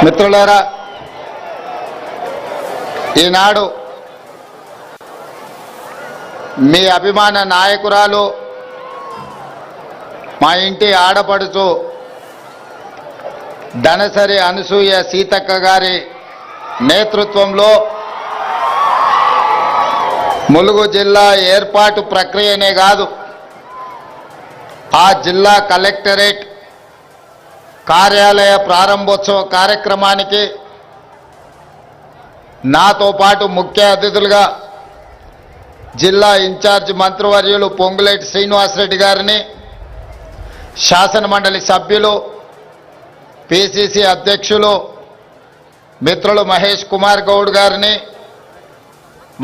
మిత్రులారా, ఈనాడు మీ అభిమాన నాయకురాలు మా ఇంటి ఆడపడుచు ధనసరి అనసూయ సీతక్క గారి నేతృత్వంలో ములుగు జిల్లా ఏర్పాటు ప్రక్రియనే కాదు, ఆ జిల్లా కలెక్టరేట్ కార్యాలయ ప్రారంభోత్సవ కార్యక్రమానికి నాతో పాటు ముఖ్య అతిథులుగా జిల్లా ఇన్ఛార్జ్ మంత్రివర్యులు పొంగులేటి శ్రీనివాసరెడ్డి గారిని, శాసనమండలి సభ్యులు, పిసిసి అధ్యక్షులు మిత్రులు మహేష్ కుమార్ గౌడ్ గారిని,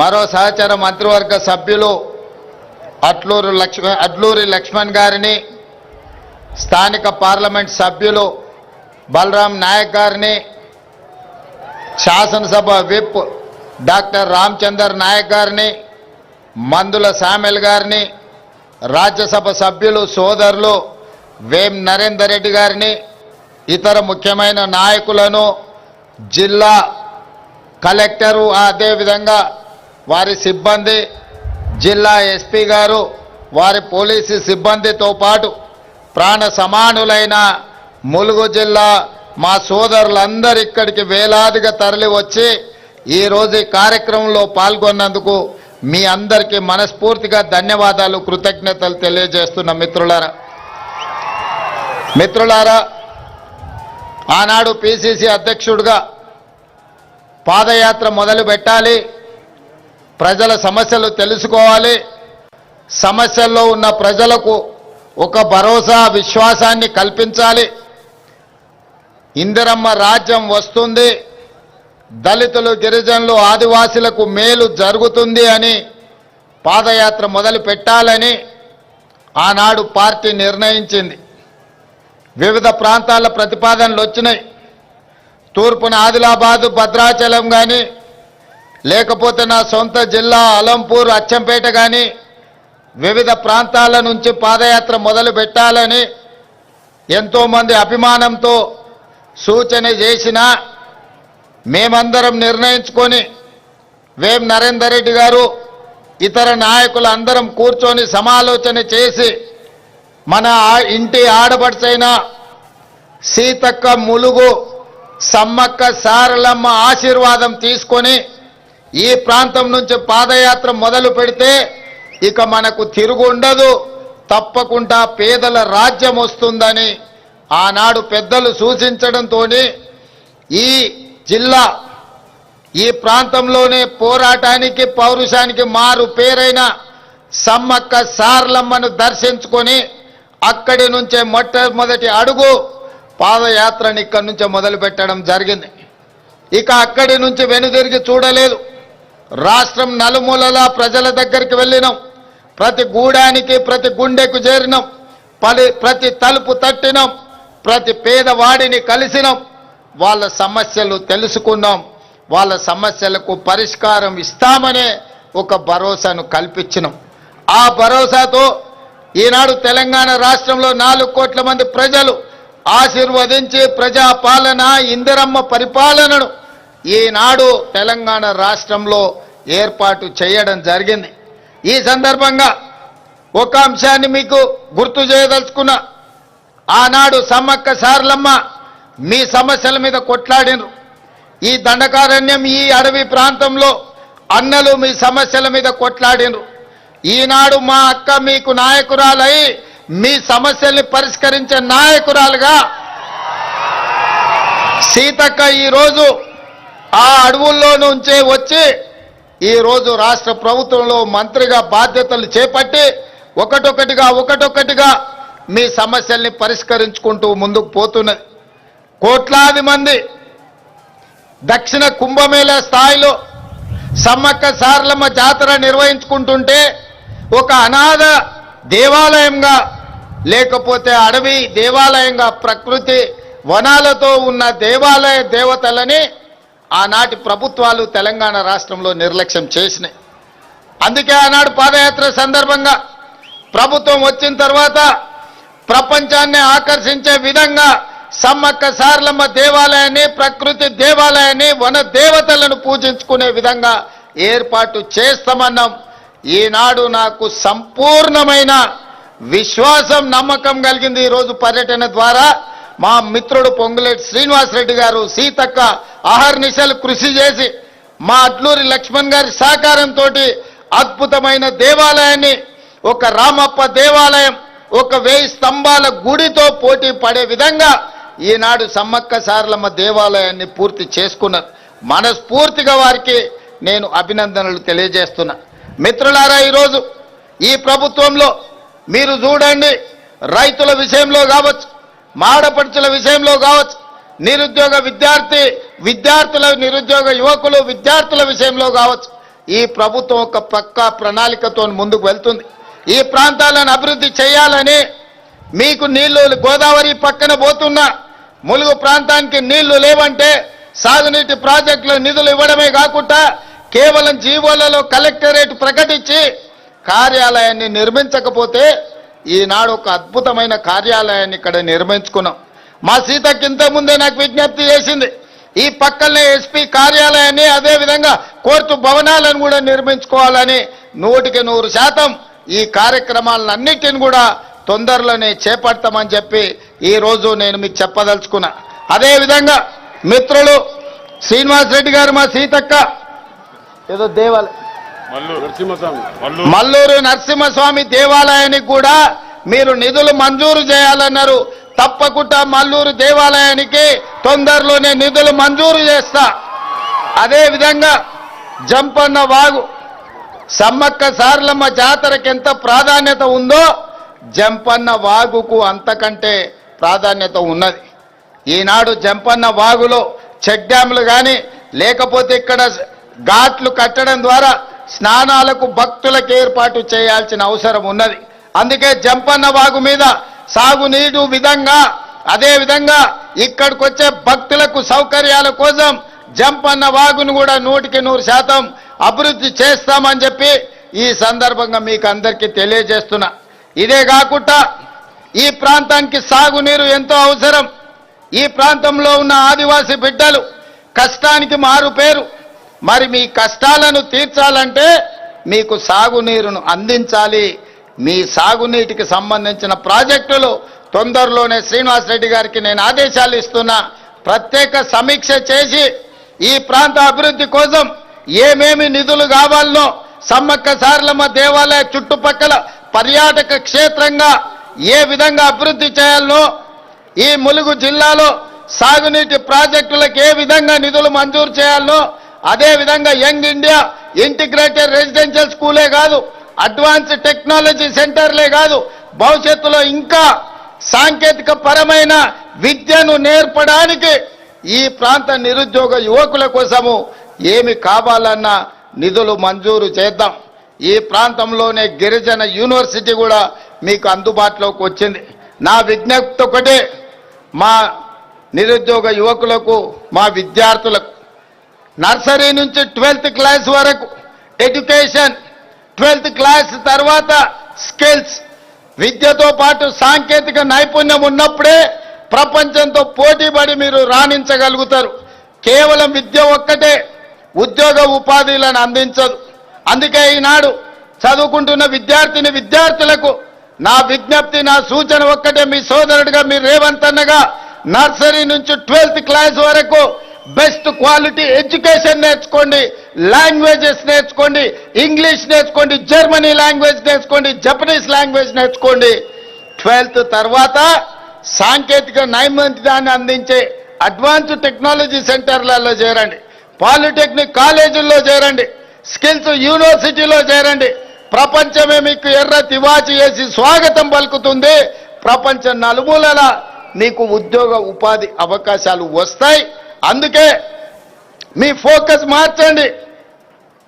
మరో సహచర మంత్రివర్గ సభ్యులు అడ్లూరి లక్ష్మణ్ గారిని, స్థానిక పార్లమెంట్ సభ్యులు బలరాం నాయక్ గారిని, శాసనసభ విప్ డాక్టర్ రామచందర్ నాయక్ గారిని, మందుల సామెల్ గారిని, రాజ్యసభ సభ్యులు సోదరులు వేం నరేందర్ రెడ్డి గారిని, ఇతర ముఖ్యమైన నాయకులను, జిల్లా కలెక్టరు, అదేవిధంగా వారి సిబ్బంది, జిల్లా ఎస్పీ గారు, వారి పోలీసు సిబ్బందితో పాటు ప్రాణ సమానులైన ములుగు జిల్లా మా సోదరులందరూ ఇక్కడికి వేలాదిగా తరలి వచ్చి ఈరోజు ఈ కార్యక్రమంలో పాల్గొన్నందుకు మీ అందరికీ మనస్ఫూర్తిగా ధన్యవాదాలు, కృతజ్ఞతలు తెలియజేస్తున్న మిత్రులారా, ఆనాడు పిసిసి అధ్యక్షుడిగా పాదయాత్ర మొదలు పెట్టాలి, ప్రజల సమస్యలు తెలుసుకోవాలి, సమస్యల్లో ఉన్న ప్రజలకు ఒక భరోసా విశ్వాసాన్ని కల్పించాలి, ఇందిరమ్మ రాజ్యం వస్తుంది, దళితులు గిరిజనులు ఆదివాసీలకు మేలు జరుగుతుంది అని పాదయాత్ర మొదలు పెట్టాలని ఆనాడు పార్టీ నిర్ణయించింది. వివిధ ప్రాంతాల ప్రతిపాదనలు వచ్చినాయి. తూర్పున ఆదిలాబాదు భద్రాచలం కానీ, లేకపోతే నా సొంత జిల్లా అలంపూర్ అచ్చంపేట కానీ వివిధ ప్రాంతాల నుంచి పాదయాత్ర మొదలు పెట్టాలని ఎంతోమంది అభిమానంతో సూచన చేసినా మేమందరం నిర్ణయించుకొని వేం నరేందర్ రెడ్డి గారు ఇతర నాయకులు అందరం కూర్చొని సమాలోచన చేసి మన ఇంటి ఆడపడుచైన సీతక్క ములుగు సమ్మక్క సారలమ్మ ఆశీర్వాదం తీసుకొని ఈ ప్రాంతం నుంచి పాదయాత్ర మొదలు పెడితే ఇక మనకు తిరుగు ఉండదు, తప్పకుండా పేదల రాజ్యం వస్తుందని ఆనాడు పెద్దలు సూచించడంతో ఈ జిల్లా ఈ ప్రాంతంలోనే పోరాటానికి పౌరుషానికి మారు పేరైన సమ్మక్క సారలమ్మను దర్శించుకొని అక్కడి నుంచే మొట్టమొదటి అడుగు పాదయాత్రని ఇక్కడి నుంచే మొదలు పెట్టడం జరిగింది. ఇక అక్కడి నుంచి వెనుదిరిగి చూడలేదు. రాష్ట్రం నలుమూలలా ప్రజల దగ్గరికి వెళ్ళినాం, ప్రతి గూడానికి ప్రతి గుండెకు చేరినాం, ప్రతి తలుపు తట్టినాం, ప్రతి పేదవాడిని కలిసినాం, వాళ్ళ సమస్యలు తెలుసుకున్నాం, వాళ్ళ సమస్యలకు పరిష్కారం ఇస్తామనే ఒక భరోసాను కల్పించినాం. ఆ భరోసాతో ఈనాడు తెలంగాణ రాష్ట్రంలో 4 కోట్ల మంది ప్రజలు ఆశీర్వదించి ప్రజాపాలన ఇందిరమ్మ పరిపాలనను ఈనాడు తెలంగాణ రాష్ట్రంలో ఏర్పాటు చేయడం జరిగింది. ఈ సందర్భంగా ఒక అంశాన్ని మీకు గుర్తు చేయదలుచుకున్నా. ఆనాడు సమ్మక్క సారలమ్మ మీ సమస్యల మీద కొట్లాడినరు. ఈ దండకారణ్యం ఈ అడవి ప్రాంతంలో అన్నలు మీ సమస్యల మీద కొట్లాడినరు. ఈనాడు మా అక్క మీకు నాయకురాలై మీ సమస్యల్ని పరిష్కరించే నాయకురాలుగా సీతక్క ఈరోజు ఆ అడవుల్లో నుంచే వచ్చి ఈరోజు రాష్ట్ర ప్రభుత్వంలో మంత్రిగా బాధ్యతలు చేపట్టి ఒకటొకటిగా మీ సమస్యల్ని పరిష్కరించుకుంటూ ముందుకు పోతున్నది. కోట్లాది మంది దక్షిణ కుంభమేళా స్థాయిలో సమ్మక్క సారలమ్మ జాతర నిర్వహించుకుంటుంటే ఒక అనాథ దేవాలయంగా, లేకపోతే అడవి దేవాలయంగా, ప్రకృతి వనాలతో ఉన్న దేవాలయ దేవతలని ఆనాటి ప్రభుత్వాలు తెలంగాణ రాష్ట్రంలో నిర్లక్ష్యం చేసినాయి. అందుకే ఆనాడు పాదయాత్ర సందర్భంగా ప్రభుత్వం వచ్చిన తర్వాత ప్రపంచాన్ని ఆకర్షించే విధంగా సమ్మక్క సారలమ్మ దేవాలయాన్ని, ప్రకృతి దేవాలయాన్ని, వన దేవతలను పూజించుకునే విధంగా ఏర్పాటు చేస్తామన్నాం. ఈనాడు నాకు సంపూర్ణమైన విశ్వాసం, నమ్మకం కలిగింది. ఈరోజు పర్యటన ద్వారా మా మిత్రుడు పొంగులేటి శ్రీనివాసరెడ్డి గారు, సీతక్క అహర్నిశలు కృషి చేసి మా అడ్లూరి లక్ష్మణ్ గారి సహకారంతో అద్భుతమైన దేవాలయాన్ని, ఒక రామప్ప దేవాలయం, ఒక 1000 స్తంభాల గుడితో పోటీ పడే విధంగా ఈనాడు సమ్మక్క సారలమ్మ దేవాలయాన్ని పూర్తి చేసుకున్నారు. మనస్ఫూర్తిగా వారికి నేను అభినందనలు తెలియజేస్తున్నా. మిత్రులారా, ఈరోజు ఈ ప్రభుత్వంలో మీరు చూడండి, రైతుల విషయంలో కావచ్చు, మాడపడుచుల విషయంలో కావచ్చు, నిరుద్యోగ విద్యార్థుల నిరుద్యోగ యువకులు విద్యార్థుల విషయంలో కావచ్చు, ఈ ప్రభుత్వం ఒక పక్కా ప్రణాళికతో ముందుకు వెళ్తుంది. ఈ ప్రాంతాలను అభివృద్ధి చేయాలని మీకు నీళ్లు గోదావరి పక్కన పోతున్నా ములుగు ప్రాంతానికి నీళ్లు లేవంటే సాగునీటి ప్రాజెక్టులో నిధులు ఇవ్వడమే కాకుండా కేవలం జీవోలలో కలెక్టరేట్ ప్రకటించి కార్యాలయాన్ని నిర్మించకపోతే ఈనాడు ఒక అద్భుతమైన కార్యాలయాన్ని ఇక్కడ నిర్మించుకున్నాం. మా సీతకి ఇంతకుముందే నాకు విజ్ఞప్తి చేసింది, ఈ పక్కనే ఎస్పీ కార్యాలయాన్ని, అదేవిధంగా కోర్టు భవనాలను కూడా నిర్మించుకోవాలని. 100% ఈ కార్యక్రమాలన్నిటిని కూడా తొందరలోనే చేపడతామని చెప్పి ఈరోజు నేను మీకు చెప్పదలుచుకున్నా. అదేవిధంగా మిత్రులు శ్రీనివాసరెడ్డి గారు, మా సీతక్క ఏదో దేవాలయం మల్లూరు నరసింహస్వామి దేవాలయానికి కూడా మీరు నిధులు మంజూరు చేయాలన్నారు. తప్పకుండా మల్లూరు దేవాలయానికి తొందరలోనే నిధులు మంజూరు చేస్తా. అదేవిధంగా జంపన్న వాగు, సమ్మక్క సారలమ్మ జాతరకి ఎంత ప్రాధాన్యత ఉందో జంపన్న వాగుకు అంతకంటే ప్రాధాన్యత ఉన్నది. ఈనాడు జంపన్న వాగులో చెక్ డ్యాములు కానీ లేకపోతే ఇక్కడ ఘాట్లు కట్టడం ద్వారా స్నానాలకు భక్తులకు ఏర్పాటు చేయాల్సిన అవసరం ఉన్నది. అందుకే జంపన్న వాగు మీద సాగునీరు విధంగా, అదేవిధంగా ఇక్కడికి వచ్చే భక్తులకు సౌకర్యాల కోసం జంపన్న వాగును కూడా 100% అభివృద్ధి చేస్తామని చెప్పి ఈ సందర్భంగా మీకు అందరికీ తెలియజేస్తున్నా. ఇదే కాకుండా ఈ ప్రాంతానికి సాగునీరు ఎంతో అవసరం. ఈ ప్రాంతంలో ఉన్న ఆదివాసీ బిడ్డలు కష్టానికి మారు పేరు. మరి మీ కష్టాలను తీర్చాలంటే మీకు సాగునీరును అందించాలి. మీ సాగునీటికి సంబంధించిన ప్రాజెక్టులు తొందరలోనే శ్రీనివాసరెడ్డి గారికి నేను ఆదేశాలు ఇస్తున్నా. ప్రత్యేక సమీక్ష చేసి ఈ ప్రాంత అభివృద్ధి కోసం ఏమేమి నిధులు కావాలనో, సమ్మక్క సారలమ్మ దేవాలయ చుట్టుపక్కల పర్యాటక క్షేత్రంగా ఏ విధంగా అభివృద్ధి చేయాలనో, ఈ ములుగు జిల్లాలో సాగునీటి ప్రాజెక్టులకు ఏ విధంగా నిధులు మంజూరు చేయాలనో, అదేవిధంగా యంగ్ ఇండియా ఇంటిగ్రేటెడ్ రెసిడెన్షియల్ స్కూలే కాదు, అడ్వాన్స్ టెక్నాలజీ సెంటర్లే కాదు, భవిష్యత్తులో ఇంకా సాంకేతిక పరమైన విద్యను నేర్పడానికి ఈ ప్రాంత నిరుద్యోగ యువకుల కోసము ఏమి కావాలన్నా నిధులు మంజూరు చేద్దాం. ఈ ప్రాంతంలోనే గిరిజన యూనివర్సిటీ కూడా మీకు అందుబాటులోకి వచ్చింది. నా విజ్ఞప్తి ఒకటే, మా నిరుద్యోగ యువకులకు, మా విద్యార్థులకు నర్సరీ నుంచి 12th క్లాస్ వరకు ఎడ్యుకేషన్, 12th క్లాస్ తర్వాత స్కిల్స్, విద్యతో పాటు సాంకేతిక నైపుణ్యం ఉన్నప్పుడే ప్రపంచంతో పోటీపడి మీరు రాణించగలుగుతారు. కేవలం విద్య ఒక్కటే ఉద్యోగ ఉపాధిలను అందించదు. అందుకే ఈనాడు చదువుకుంటున్న విద్యార్థులకు నా విజ్ఞప్తి, నా సూచన ఒక్కటే, మీ సోదరుడిగా, మీ రేవంత్ అన్నగా నర్సరీ నుంచి 12th క్లాస్ వరకు బెస్ట్ క్వాలిటీ ఎడ్యుకేషన్ నేర్చుకోండి, లాంగ్వేజెస్ నేర్చుకోండి, ఇంగ్లీష్ నేర్చుకోండి, జర్మనీ లాంగ్వేజ్ నేర్చుకోండి, జపనీస్ లాంగ్వేజ్ నేర్చుకోండి. 12th తర్వాత సాంకేతిక నైపుణ్యాన్ని అందించే అడ్వాన్స్డ్ టెక్నాలజీ సెంటర్లలో చేరండి, పాలిటెక్నిక్ కాలేజీల్లో చేరండి, స్కిల్స్ యూనివర్సిటీలో చేరండి. ప్రపంచమే మీకు ఎర్ర తివాచి వేసి స్వాగతం పలుకుతుంది. ప్రపంచ నలుమూలల మీకు ఉద్యోగ ఉపాధి అవకాశాలు వస్తాయి. అందుకే మీ ఫోకస్ మార్చండి.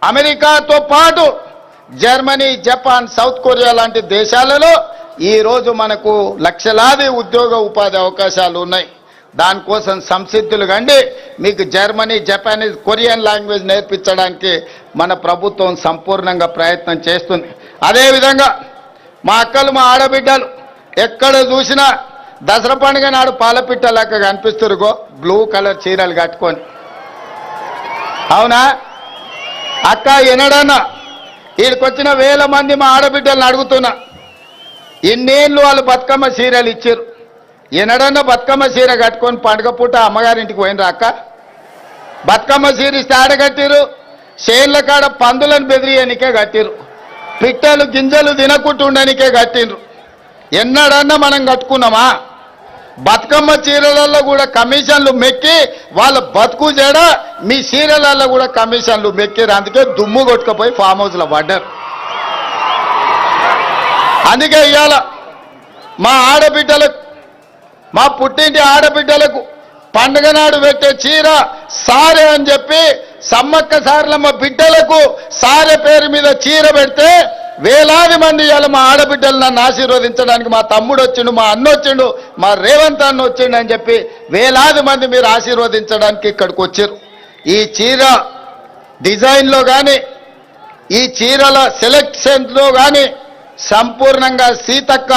అమెరికాతో పాటు జర్మనీ, జపాన్, సౌత్ కొరియా లాంటి దేశాలలో ఈరోజు మనకు లక్షలాది ఉద్యోగ ఉపాధి అవకాశాలు ఉన్నాయి. దానికోసం సంసిద్ధులు కండి. మీకు జర్మనీ, జపానీస్, కొరియన్ లాంగ్వేజ్ నేర్పించడానికి మన ప్రభుత్వం సంపూర్ణంగా ప్రయత్నం చేస్తుంది. అదేవిధంగా మా అక్కలు, మా ఆడబిడ్డలు ఎక్కడ చూసినా దసరా పండుగ నాడు పాలపిట్టలాగా కనిపిస్తురుగో బ్లూ కలర్ చీరలు కట్టుకొని. అవునా అక్క? ఎనడన్నా వీడికొచ్చిన వేల మంది మా ఆడబిడ్డలను అడుగుతున్నా, ఇన్నేళ్ళు వాళ్ళు బతుకమ్మ చీరలు ఇచ్చారు, ఎనడన్నా బతుకమ్మ చీర కట్టుకొని పండుగ పూట అమ్మగారింటికి పోయినరా అక్క? బతుకమ్మ చీర ఇస్తే ఆడగట్టిరు, చేన్ల కాడ పందులను బెదిరియనికే కట్టిరు, పిట్టలు గింజలు తినకుంటుండనికే కట్టిండ్రు. ఎన్నడన్నా మనం కట్టుకున్నామా? బతుకమ్మ చీరలలో కూడా కమిషన్లు మెక్కి వాళ్ళ బతుకు చేయడ, మీ చీరలలో కూడా కమిషన్లు మెక్కిరు. అందుకే దుమ్ము కొట్టుకుపోయి ఫామ్ హౌస్లో పడ్డారు. అందుకే ఇవాళ మా ఆడబిడ్డలకు, మా పుట్టింటి ఆడబిడ్డలకు పండుగ నాడు పెట్టే చీర సారె అని చెప్పి సమ్మక్క సారలమ్మ బిడ్డలకు సారె పేరు మీద చీర పెడితే వేలాది మంది ఇవాళ మా ఆడబిడ్డలు నన్ను ఆశీర్వదించడానికి, మా తమ్ముడు వచ్చిండు, మా అన్న వచ్చిండు, మా రేవంత్ అన్న వచ్చిండు అని చెప్పి వేలాది మంది మీరు ఆశీర్వదించడానికి ఇక్కడికి వచ్చారు. ఈ చీర డిజైన్లో కానీ ఈ చీరల సెలెక్షన్లో కానీ సంపూర్ణంగా సీతక్క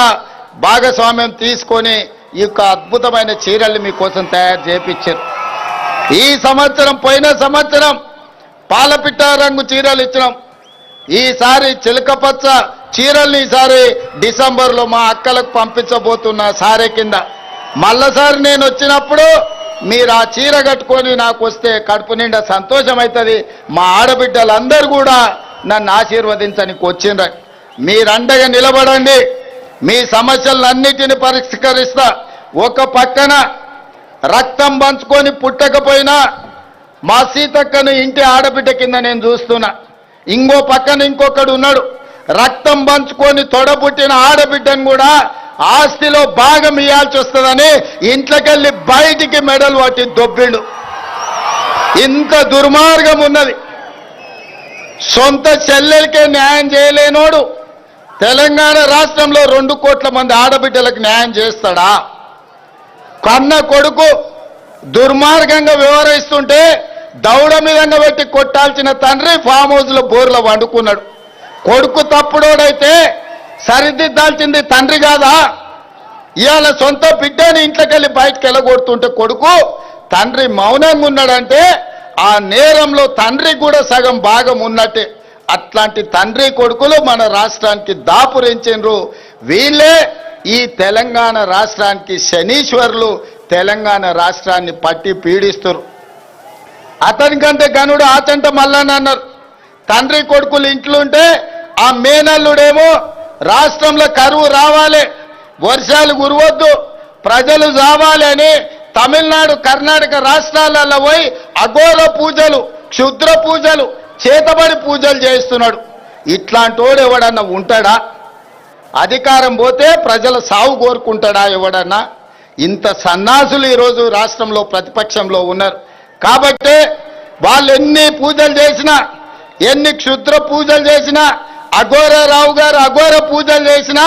భాగస్వామ్యం తీసుకొని ఈ యొక్క అద్భుతమైన చీరల్ని మీకోసం తయారు చేయించారు. ఈ సంవత్సరం, పోయిన సంవత్సరం పాలపిట్ట రంగు చీరలు ఇచ్చినాం. ఈసారి చిలకపచ్చ చీరల్ని ఈసారి డిసెంబర్లో మా అక్కలకు పంపించబోతున్న సారే కింద. మళ్ళసారి నేను వచ్చినప్పుడు మీరు ఆ చీర కట్టుకొని నాకు వస్తే కడుపు నిండా సంతోషం అవుతుంది. మా ఆడబిడ్డలందరూ కూడా నన్ను ఆశీర్వదించడానికి వచ్చిండ్రు. మీరండగా నిలబడండి, మీ సమస్యలన్నిటిని పరిష్కరిస్తా. ఒక పక్కన రక్తం పంచుకొని పుట్టకపోయినా మా సీతక్కను ఇంటి ఆడబిడ్డ కింద నేను చూస్తున్నా. ఇంకో పక్కన ఇంకొకడు ఉన్నాడు, రక్తం పంచుకొని తొడబుట్టిన ఆడబిడ్డను కూడా ఆస్తిలో భాగం ఇవ్వాల్సి వస్తుందని ఇంట్లోకెళ్ళి బయటికి మెడలు పట్టి దొబ్బిండు. ఇంత దుర్మార్గం ఉన్నది. సొంత చెల్లెలకే న్యాయం చేయలేనోడు తెలంగాణ రాష్ట్రంలో 2 కోట్ల మంది ఆడబిడ్డలకు న్యాయం చేస్తాడా? కన్న కొడుకు దుర్మార్గంగా వ్యవహరిస్తుంటే దౌడ మీదంగా పెట్టి కొట్టాల్సిన తండ్రి ఫామ్ హౌస్లో బోర్లో వండుకున్నాడు. కొడుకు తప్పుడోడైతే సరిదిద్దాల్సింది తండ్రి కాదా? ఇవాళ సొంత బిడ్డని ఇంట్లోకెళ్ళి బయటకు వెళ్ళగొడుతుంటే కొడుకు, తండ్రి మౌనంగా ఉన్నాడంటే ఆ నేరంలో తండ్రికి కూడా సగం భాగం ఉన్నట్టే. అట్లాంటి తండ్రి కొడుకులు మన రాష్ట్రానికి దాపురించిండ్రు. వీళ్ళే ఈ తెలంగాణ రాష్ట్రానికి శనీశ్వరులు, తెలంగాణ రాష్ట్రాన్ని పట్టి పీడిస్తారు. అతనికంటే గనుడు ఆచంట మల్లన్న అన్నారు. తండ్రి కొడుకులు ఇంట్లో ఉంటే ఆ మేనల్లుడేమో రాష్ట్రంలో కరువు రావాలి, వర్షాలు కురవద్దు, ప్రజలు రావాలి అని తమిళనాడు, కర్ణాటక రాష్ట్రాలలో పోయి అఘోర పూజలు, క్షుద్ర పూజలు, చేతబడి పూజలు చేస్తున్నాడు. ఇట్లాంటోడు ఎవడన్నా ఉంటాడా? అధికారం పోతే ప్రజల సాగు కోరుకుంటాడా ఎవడన్నా? ఇంత సన్నాసులు ఈరోజు రాష్ట్రంలో ప్రతిపక్షంలో ఉన్నారు. కాబట్టి వాళ్ళు ఎన్ని పూజలు చేసినా, ఎన్ని క్షుద్ర పూజలు చేసినా, అఘోరారావు గారు అఘోర పూజలు చేసినా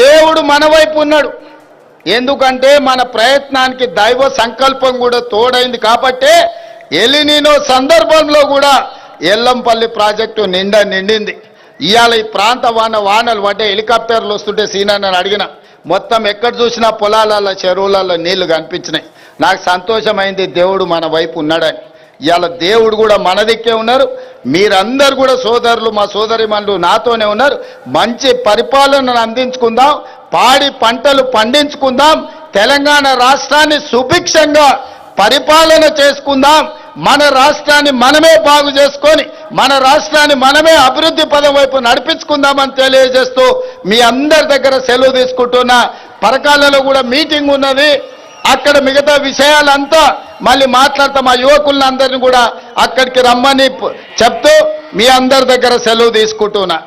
దేవుడు మన వైపు ఉన్నాడు. ఎందుకంటే మన ప్రయత్నానికి దైవ సంకల్పం కూడా తోడైంది. కాబట్టి ఎలినినో సందర్భంలో కూడా ఎల్లంపల్లి ప్రాజెక్టు నిండింది. ఇవాళ ఈ ప్రాంత వానలు పడ్డే హెలికాప్టర్లు వస్తుంటే సీనన్నని అడిగిన, మొత్తం ఎక్కడ చూసినా పొలాలలో, చెరువులలో నీళ్లు కనిపించినాయి. నాకు సంతోషమైంది, దేవుడు మన వైపు ఉన్నాడని. ఇవాళ దేవుడు కూడా మన దిక్కే ఉన్నారు. మీరందరూ కూడా సోదరులు, మా సోదరిమణులు నాతోనే ఉన్నారు. మంచి పరిపాలనను అందించుకుందాం, పాడి పంటలు పండించుకుందాం, తెలంగాణ రాష్ట్రాన్ని సుభిక్షంగా పరిపాలన చేసుకుందాం. మన రాష్ట్రాన్ని మనమే బాగు చేసుకొని మన రాష్ట్రాన్ని మనమే అభివృద్ధి పదం వైపు నడిపించుకుందామని తెలియజేస్తూ మీ అందరి దగ్గర సెలవు తీసుకుంటున్నా. పరకాలలో కూడా మీటింగ్ ఉన్నది, అక్కడ మిగతా విషయాలంతా మళ్ళీ మాట్లాడతాం. మా యువకులందరినీ కూడా అక్కడికి రమ్మని చెప్తూ మీ అందరి దగ్గర సెలవు తీసుకుంటున్నా.